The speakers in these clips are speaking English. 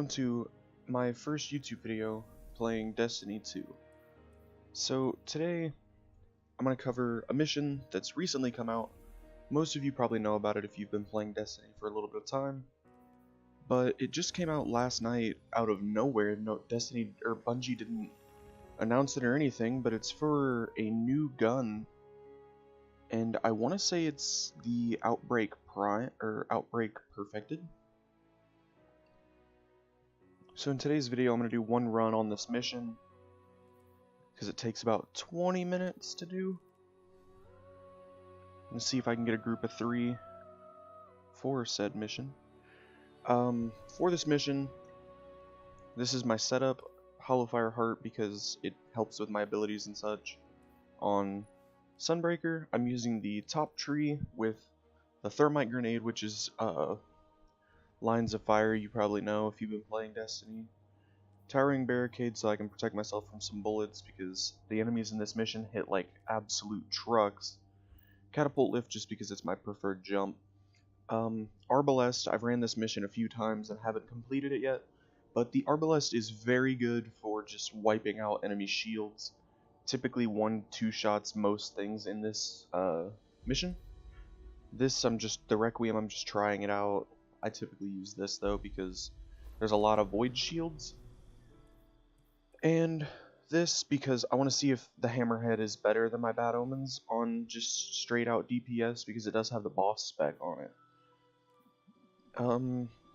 to my first YouTube video playing Destiny 2. So today I'm going to cover a mission that's recently come out. Most of you probably know about it if you've been playing Destiny for a little bit of time. But it just came out last night out of nowhere. No, Destiny or Bungie didn't announce it or anything, but it's for a new gun. And I want to say it's the Outbreak Prime or Outbreak Perfected. So in today's video, I'm going to do one run on this mission because it takes about 20 minutes to do. Let's see if I can get a group of 3 for said mission. For this mission, this is my setup, Hollowfire Heart, because it helps with my abilities and such. On Sunbreaker, I'm using the top tree with the thermite grenade, which is lines of fire, you probably know if you've been playing Destiny. Towering barricade so I can protect myself from some bullets because the enemies in this mission hit like absolute trucks. Catapult lift just because it's my preferred jump. Arbalest, I've ran this mission a few times and haven't completed it yet, but the Arbalest is very good for just wiping out enemy shields. Typically 1-2 shots most things in this mission. This the Requiem, I'm just trying it out. I typically use this though because there's a lot of void shields. And this because I want to see if the Hammerhead is better than my Bad Omens on just straight out DPS because it does have the boss spec on it.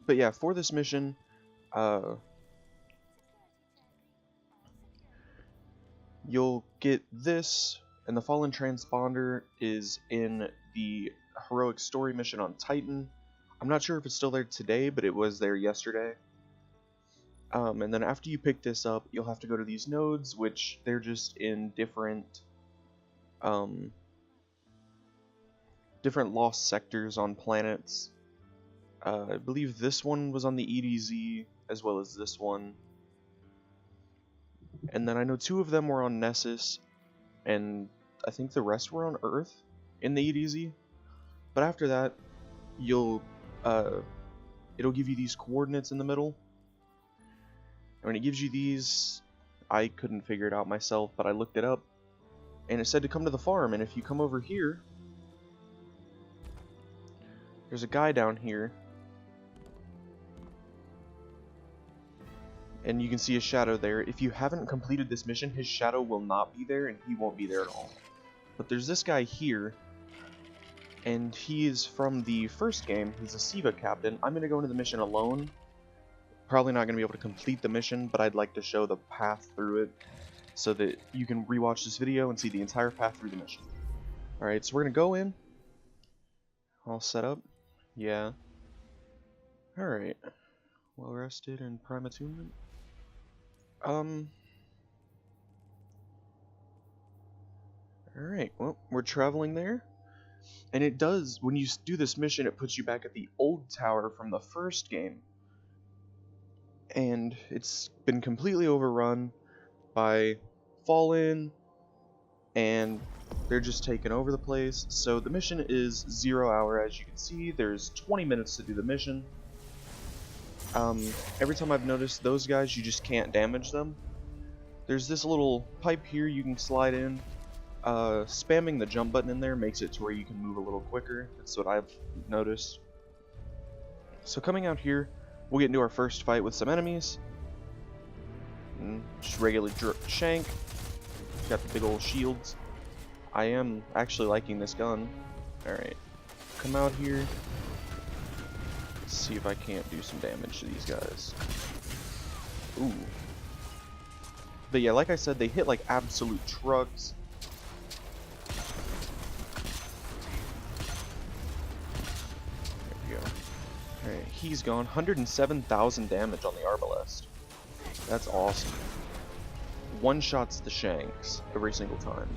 But yeah, for this mission, you'll get this, and the Fallen Transponder is in the Heroic Story mission on Titan. I'm not sure if it's still there today, but it was there yesterday. And then after you pick this up, you'll have to go to these nodes, which they're just in different lost sectors on planets. I believe this one was on the EDZ, as well as this one. And then I know 2 of them were on Nessus, and I think the rest were on Earth in the EDZ. But after that, it'll give you these coordinates in the middle. And when it gives you these, I couldn't figure it out myself, but I looked it up, and it said to come to the farm. And if you come over here, there's a guy down here, and you can see his shadow there. If you haven't completed this mission, his shadow will not be there, and he won't be there at all. But there's this guy here, and he is from the first game. He's a SIVA captain. I'm going to go into the mission alone. Probably not going to be able to complete the mission, but I'd like to show the path through it so that you can rewatch this video and see the entire path through the mission. Alright, so we're going to go in. All set up. Yeah. Alright. Well rested and prime attunement. Alright, well, we're traveling there. And it does, when you do this mission, it puts you back at the old tower from the first game. And it's been completely overrun by Fallen, and they're just taking over the place. So the mission is 0 hour, as you can see. There's 20 minutes to do the mission. Every time I've noticed those guys, you just can't damage them. There's this little pipe here you can slide in. Spamming the jump button in there makes it to where you can move a little quicker. That's what I've noticed. So coming out here, we'll get into our first fight with some enemies. And just regular shank. Got the big old shields. I am actually liking this gun. Alright. Come out here. Let's see if I can't do some damage to these guys. Ooh. But yeah, like I said, they hit like absolute trucks. Alright, he's gone. 107,000 damage on the Arbalest. That's awesome. One-shots the shanks every single time.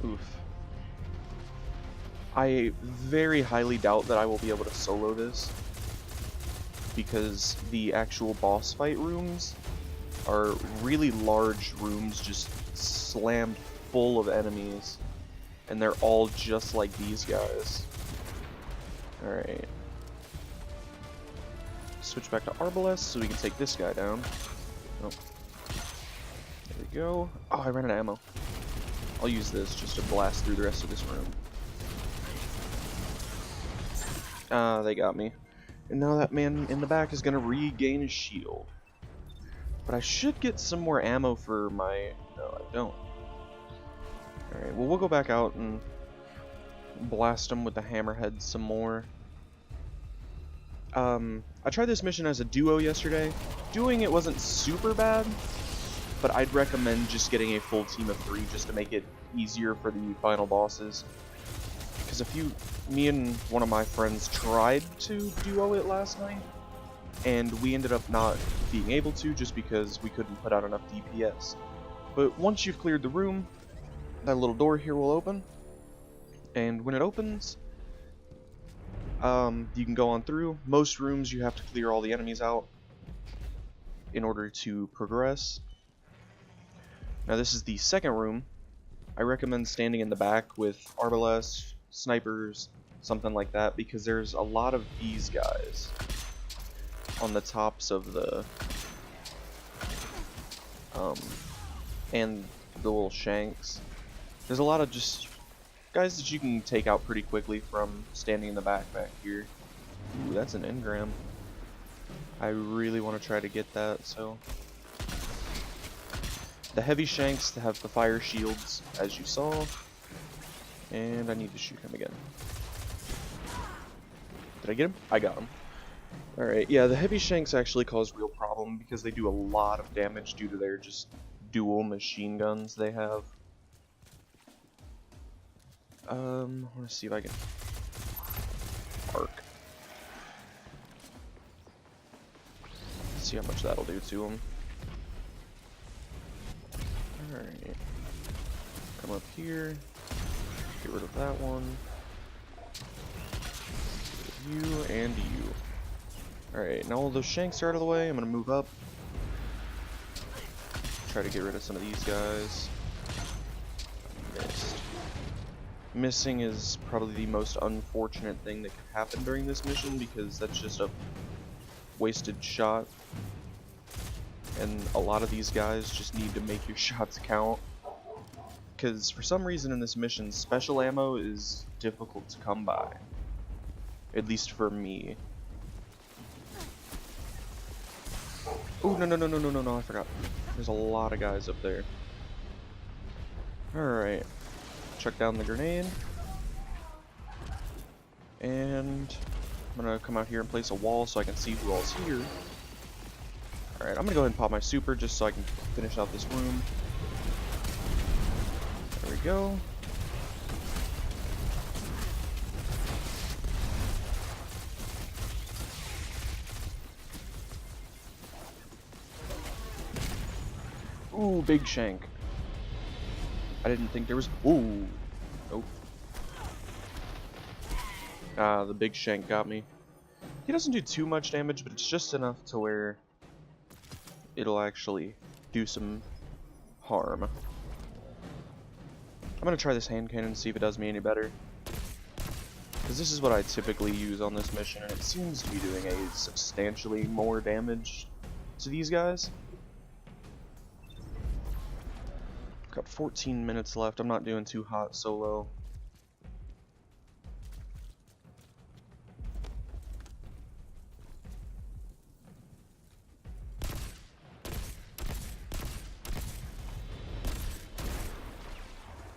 Oof. I very highly doubt that I will be able to solo this, because the actual boss fight rooms are really large rooms just slammed full of enemies, and they're all just like these guys. Alright. Switch back to Arbalest so we can take this guy down. Oh. There we go. Oh, I ran out of ammo. I'll use this just to blast through the rest of this room. They got me. And now that man in the back is gonna regain his shield. But I should get some more ammo for my... No, I don't. Alright, well, we'll go back out and blast him with the hammerhead some more. I tried this mission as a duo yesterday. Doing it wasn't super bad, but I'd recommend just getting a full team of 3 just to make it easier for the final bosses. Because me and one of my friends tried to duo it last night, and we ended up not being able to just because we couldn't put out enough DPS. But once you've cleared the room, that little door here will open, and when it opens, you can go on through. Most rooms you have to clear all the enemies out in order to progress. Now this is the second room. I recommend standing in the back with arbalests, snipers, something like that, because there's a lot of these guys on the tops of the and the little shanks. There's a lot of just guys that you can take out pretty quickly from standing in the back here. Ooh, that's an engram. I really want to try to get that, so... The heavy shanks to have the fire shields, as you saw. And I need to shoot him again. Did I get him? I got him. Alright, yeah, the heavy shanks actually cause real problem because they do a lot of damage due to their just dual machine guns they have. I want to see if I can arc. See how much that'll do to him. Alright. Come up here. Get rid of that one. Get rid of you and you. Alright, now all those shanks are out of the way. I'm gonna move up. Try to get rid of some of these guys. Missed. Missing is probably the most unfortunate thing that could happen during this mission because that's just a wasted shot. And a lot of these guys just need to make your shots count. Because for some reason in this mission, special ammo is difficult to come by. At least for me. Oh, no, I forgot. There's a lot of guys up there. Alright. Chuck down the grenade. And I'm gonna come out here and place a wall so I can see who all's here. Alright, I'm gonna go ahead and pop my super just so I can finish out this room. There we go. Ooh, big shank. I didn't think there was... Ooh. Nope. Ah, the big shank got me. He doesn't do too much damage, but it's just enough to where it'll actually do some harm. I'm gonna try this hand cannon and see if it does me any better. Because this is what I typically use on this mission, and it seems to be doing a substantially more damage to these guys. Got 14 minutes left. I'm not doing too hot solo.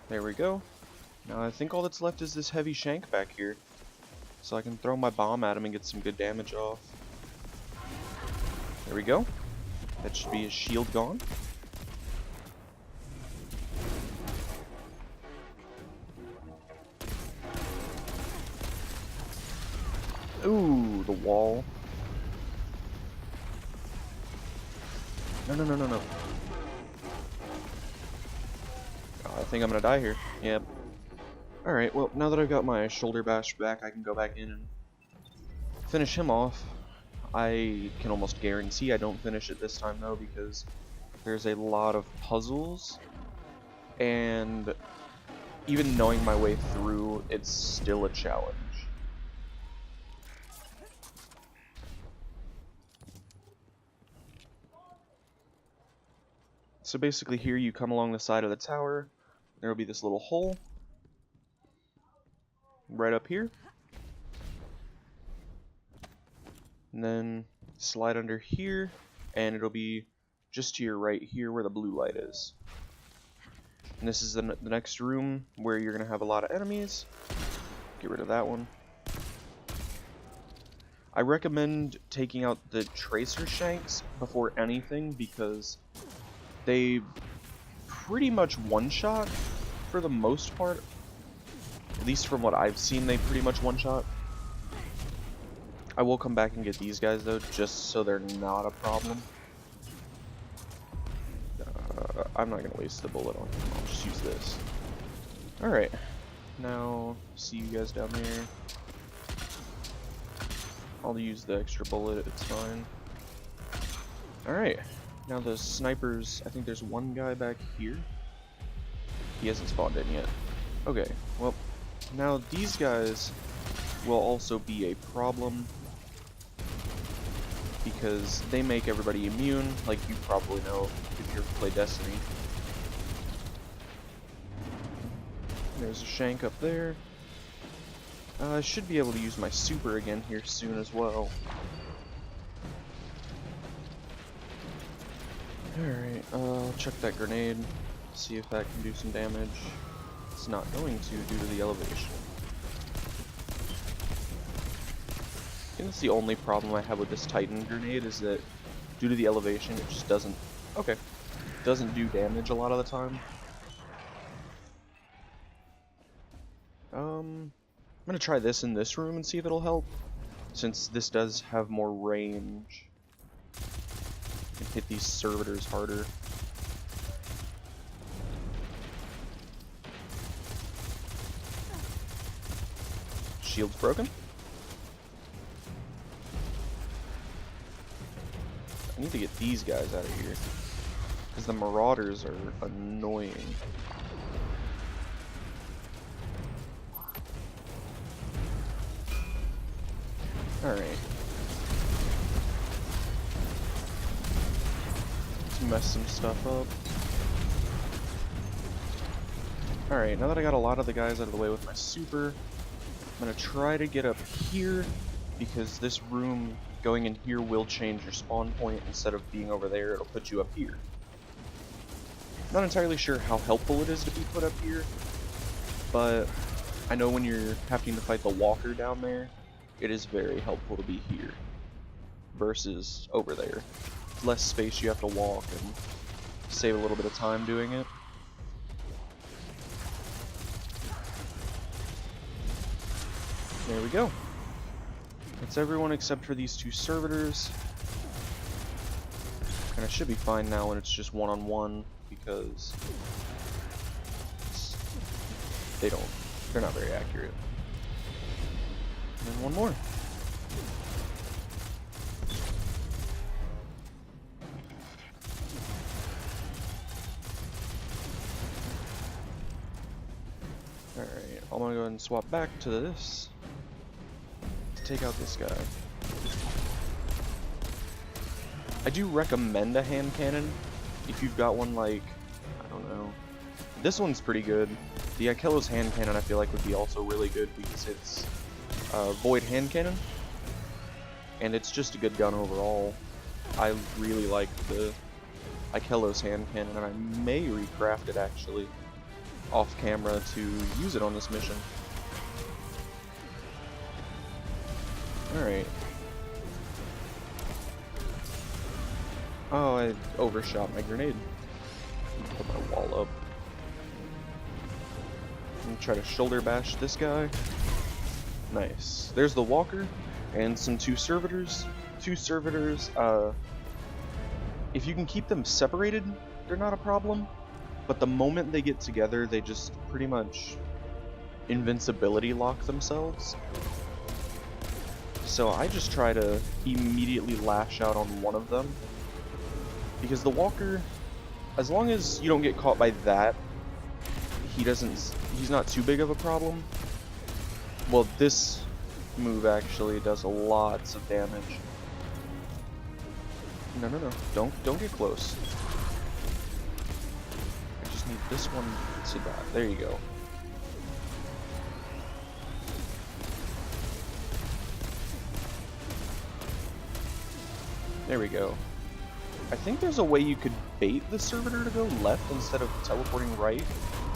There we go. Now I think all that's left is this heavy shank back here. So I can throw my bomb at him and get some good damage off. There we go. That should be his shield gone. Ooh, the wall. No. Oh, I think I'm gonna die here. Yep. Alright, well, now that I've got my shoulder bash back, I can go back in and finish him off. I can almost guarantee I don't finish it this time, though, because there's a lot of puzzles, and even knowing my way through, it's still a challenge. So basically here you come along the side of the tower, there will be this little hole right up here, and then slide under here, and it'll be just to your right here where the blue light is. And this is the next room where you're going to have a lot of enemies. Get rid of that one. I recommend taking out the tracer shanks before anything because they pretty much one-shot for the most part. At least from what I've seen, they pretty much one-shot. I will come back and get these guys though, just so they're not a problem. I'm not going to waste the bullet on him, I'll just use this. Alright, now see you guys down there. I'll use the extra bullet, it's fine. Alright, now the snipers, I think there's one guy back here. He hasn't spawned in yet. Okay, well, now these guys will also be a problem because they make everybody immune, like you probably know if you ever play Destiny. There's a shank up there. I should be able to use my super again here soon as well. Alright, I'll chuck that grenade, see if that can do some damage. It's not going to due to the elevation. I think that's the only problem I have with this Titan grenade is that due to the elevation it just doesn't do damage a lot of the time. I'm gonna try this in this room and see if it'll help, since this does have more range. I can hit these servitors harder. Shield's broken. I need to get these guys out of here, because the marauders are annoying. Alright. Let's mess some stuff up. Alright, now that I got a lot of the guys out of the way with my super, I'm gonna try to get up here, because this room going in here will change your spawn point. Instead of being over there, it'll put you up here. Not entirely sure how helpful it is to be put up here, but I know when you're having to fight the walker down there, it is very helpful to be here versus over there. Less space you have to walk and save a little bit of time doing it. There we go. That's everyone except for these two servitors. And it should be fine now when it's just one-on-one because they're not very accurate. And then one more. Alright, I'm gonna go ahead and swap back to this to take out this guy. I do recommend a hand cannon if you've got one like, I don't know. This one's pretty good. The Ikelo's hand cannon I feel like would be also really good because it's void hand cannon, and it's just a good gun overall. I really like the Ikelo's hand cannon, and I may recraft it actually off camera to use it on this mission. Alright. Oh, I overshot my grenade. Put my wall up. I'm gonna try to shoulder bash this guy. Nice. There's the walker and some two servitors. Two servitors, if you can keep them separated, they're not a problem. But the moment they get together, they just pretty much invincibility lock themselves. So I just try to immediately lash out on one of them. Because the walker, as long as you don't get caught by that, he's not too big of a problem. Well, this move actually does lots of damage. No, don't get close. need this one to die. There you go. There we go. I think there's a way you could bait the servitor to go left instead of teleporting right,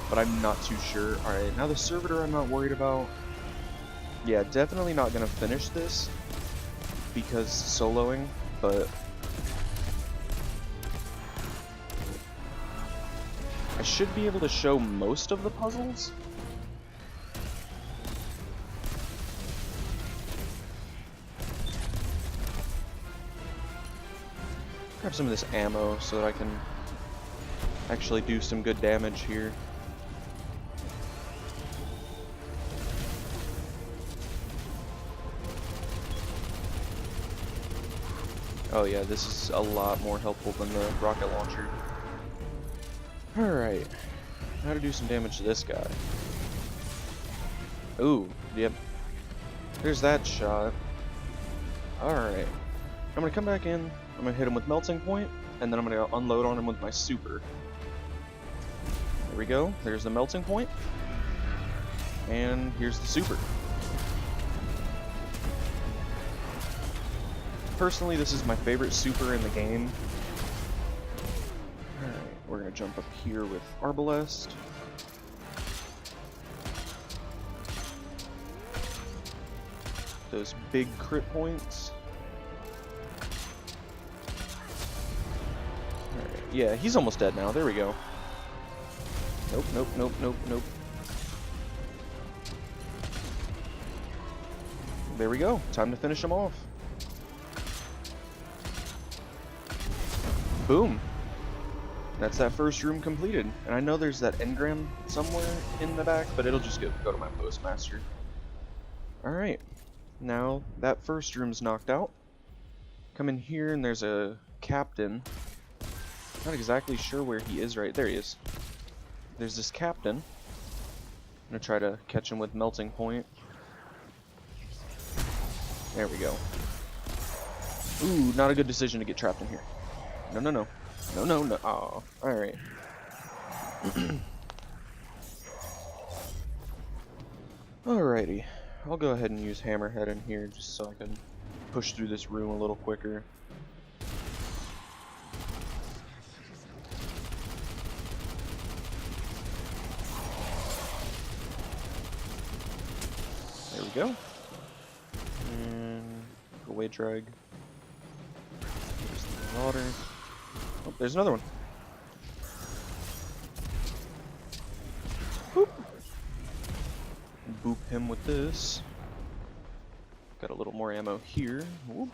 but I'm not too sure. Alright, now the servitor I'm not worried about. Yeah, definitely not gonna finish this because soloing, but I should be able to show most of the puzzles. Grab some of this ammo so that I can actually do some good damage here. Oh yeah, this is a lot more helpful than the rocket launcher. Alright, how to do some damage to this guy. Ooh, yep. There's that shot. Alright. I'm gonna come back in, I'm gonna hit him with Melting Point, and then I'm gonna unload on him with my super. There we go, there's the Melting Point. And here's the super. Personally, this is my favorite super in the game. Alright, we're gonna jump up here with Arbalest. Those big crit points. Alright, yeah, he's almost dead now. There we go. Nope, nope, nope, nope, nope. There we go. Time to finish him off. Boom. That's that first room completed. And I know there's that engram somewhere in the back, but it'll just go to my postmaster. Alright. Now that first room's knocked out. Come in here and there's a captain. Not exactly sure where he is right. There he is. There's this captain. I'm gonna try to catch him with Melting Point. There we go. Ooh, not a good decision to get trapped in here. No, no, no. No, no, no. Aw. Alright. Alrighty. I'll go ahead and use Hammerhead in here just so I can push through this room a little quicker. There we go. And away drag. There's the water. Oh, there's another one. Boop. Boop him with this. Got a little more ammo here. Whoop.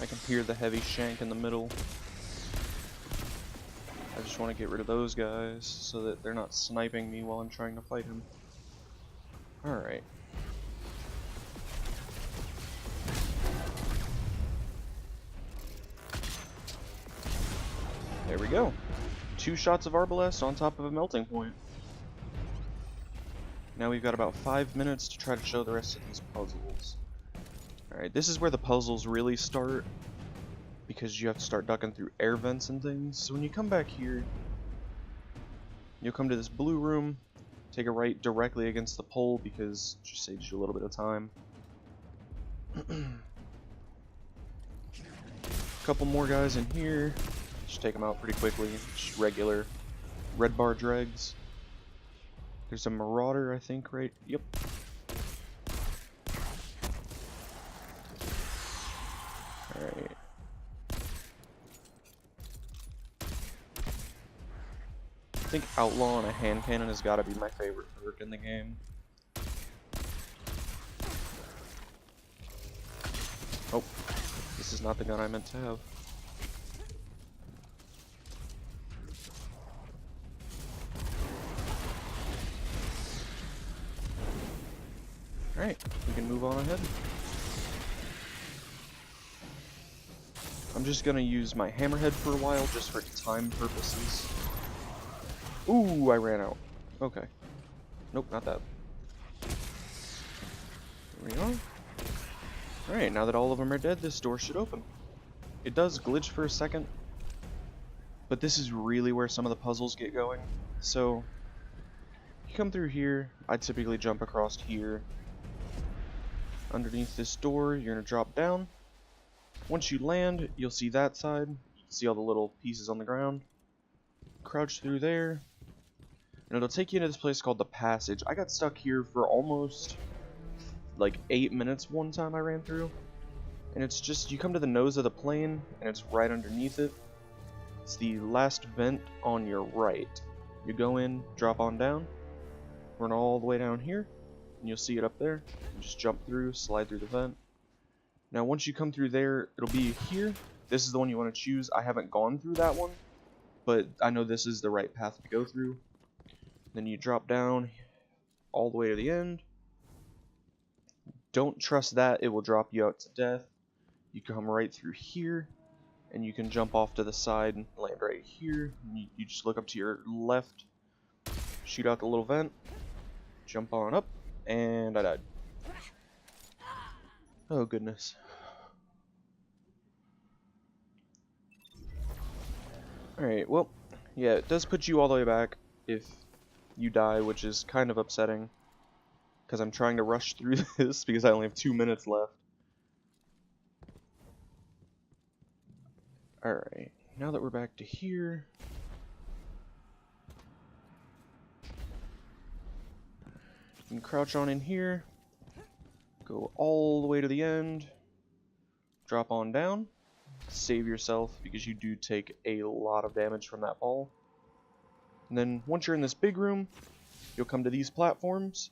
I can hear the heavy shank in the middle. I just want to get rid of those guys so that they're not sniping me while I'm trying to fight him. Alright. There we go. 2 shots of Arbalest on top of a Melting Point. Now we've got about 5 minutes to try to show the rest of these puzzles. Alright, this is where the puzzles really start, because you have to start ducking through air vents and things. So when you come back here, you'll come to this blue room, take a right directly against the pole because it just saves you a little bit of time. Couple more guys in here. Just take them out pretty quickly. Just regular red bar dregs. There's a marauder, I think, right? Yep. Alright. I think Outlaw and a hand cannon has got to be my favorite perk in the game. Oh, this is not the gun I meant to have. Alright, we can move on ahead. I'm just gonna use my Hammerhead for a while, just for time purposes. Ooh, I ran out. Okay. Nope, not that. There we are. Alright, now that all of them are dead, this door should open. It does glitch for a second, but this is really where some of the puzzles get going. So, you come through here, I typically jump across here. Underneath this door, you're going to drop down. Once you land, you'll see that side. You can see all the little pieces on the ground. Crouch through there, and it'll take you into this place called the Passage. I got stuck here for almost like 8 minutes one time I ran through. And it's just, you come to the nose of the plane, and it's right underneath it. It's the last vent on your right. You go in, drop on down, run all the way down here, and you'll see it up there. You just jump through, slide through the vent. Now once you come through there, it'll be here. This is the one you want to choose. I haven't gone through that one, but I know this is the right path to go through. Then you drop down all the way to the end. Don't trust that, it will drop you out to death. You come right through here, and you can jump off to the side and land right here. You just look up to your left, shoot out the little vent, jump on up, and I died. Oh goodness. Alright, well, yeah, it does put you all the way back if you die, which is kind of upsetting, because I'm trying to rush through this because I only have 2 minutes left. Alright, now that we're back to here, you can crouch on in here, go all the way to the end, drop on down, save yourself because you do take a lot of damage from that ball. And then once you're in this big room, you'll come to these platforms.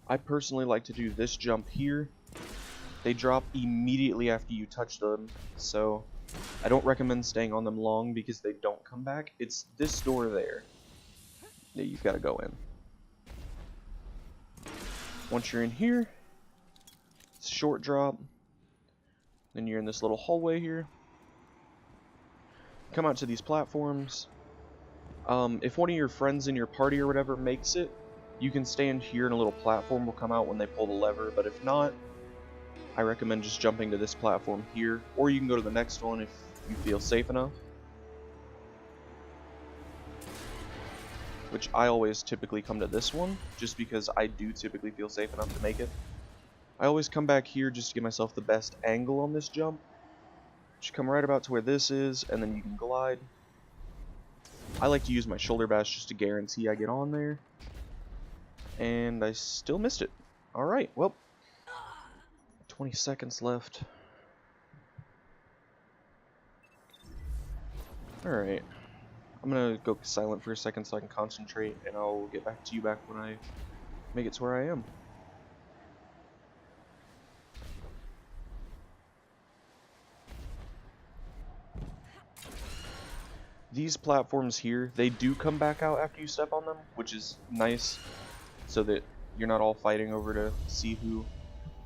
I personally like to do this jump here. They drop immediately after you touch them, so I don't recommend staying on them long because they don't come back. It's this door there that you've got to go in. Once you're in here, it's a short drop. Then you're in this little hallway here. Come out to these platforms. If one of your friends in your party or whatever makes it, you can stand here and a little platform will come out when they pull the lever, but if not, I recommend just jumping to this platform here, or you can go to the next one if you feel safe enough. Which I always typically come to this one, just because I do typically feel safe enough to make it. I always come back here just to give myself the best angle on this jump. Just come right about to where this is, and then you can glide. I like to use my shoulder bash just to guarantee I get on there. And I still missed it. Alright, well, 20 seconds left. Alright. I'm gonna go silent for a second so I can concentrate, and I'll get back to you back when I make it to where I am. These platforms here, they do come back out after you step on them, which is nice, so that you're not all fighting over to see who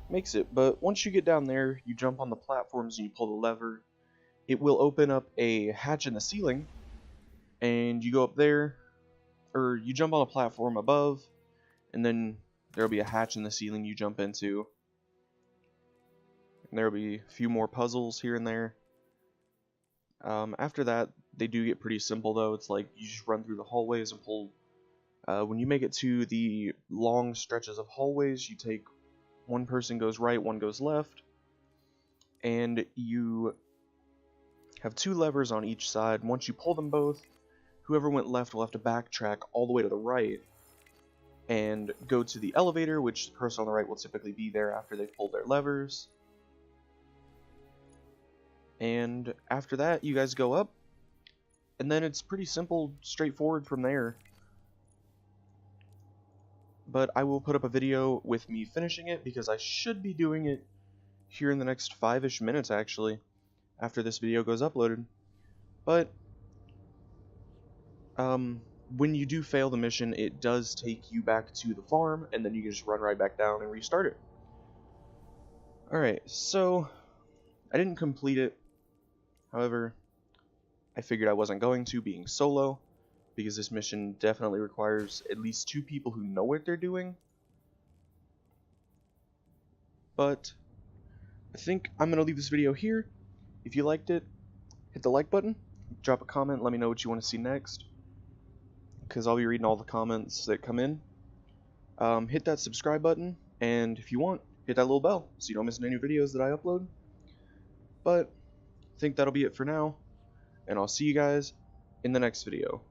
makes it. But once you get down there, you jump on the platforms and you pull the lever. It will open up a hatch in the ceiling, and you go up there, or you jump on a platform above, and then there'll be a hatch in the ceiling you jump into. And there'll be a few more puzzles here and there. After that, they do get pretty simple though. It's like you just run through the hallways and pull. When you make it to the long stretches of hallways, you take one person goes right, one goes left, and you have 2 levers on each side. Once you pull them both, whoever went left will have to backtrack all the way to the right and go to the elevator, which the person on the right will typically be there after they've pulled their levers. And after that, you guys go up, and then it's pretty simple, straightforward from there. But I will put up a video with me finishing it, because I should be doing it here in the next 5-ish minutes, actually, after this video goes uploaded. But, when you do fail the mission, it does take you back to the farm, and then you can just run right back down and restart it. Alright, so I didn't complete it. However, I figured I wasn't going to, being solo, because this mission definitely requires at least 2 people who know what they're doing. But I think I'm going to leave this video here. If you liked it, hit the like button, drop a comment, let me know what you want to see next, because I'll be reading all the comments that come in. Hit that subscribe button, and if you want, hit that little bell so you don't miss any videos that I upload. But I think that'll be it for now, and I'll see you guys in the next video.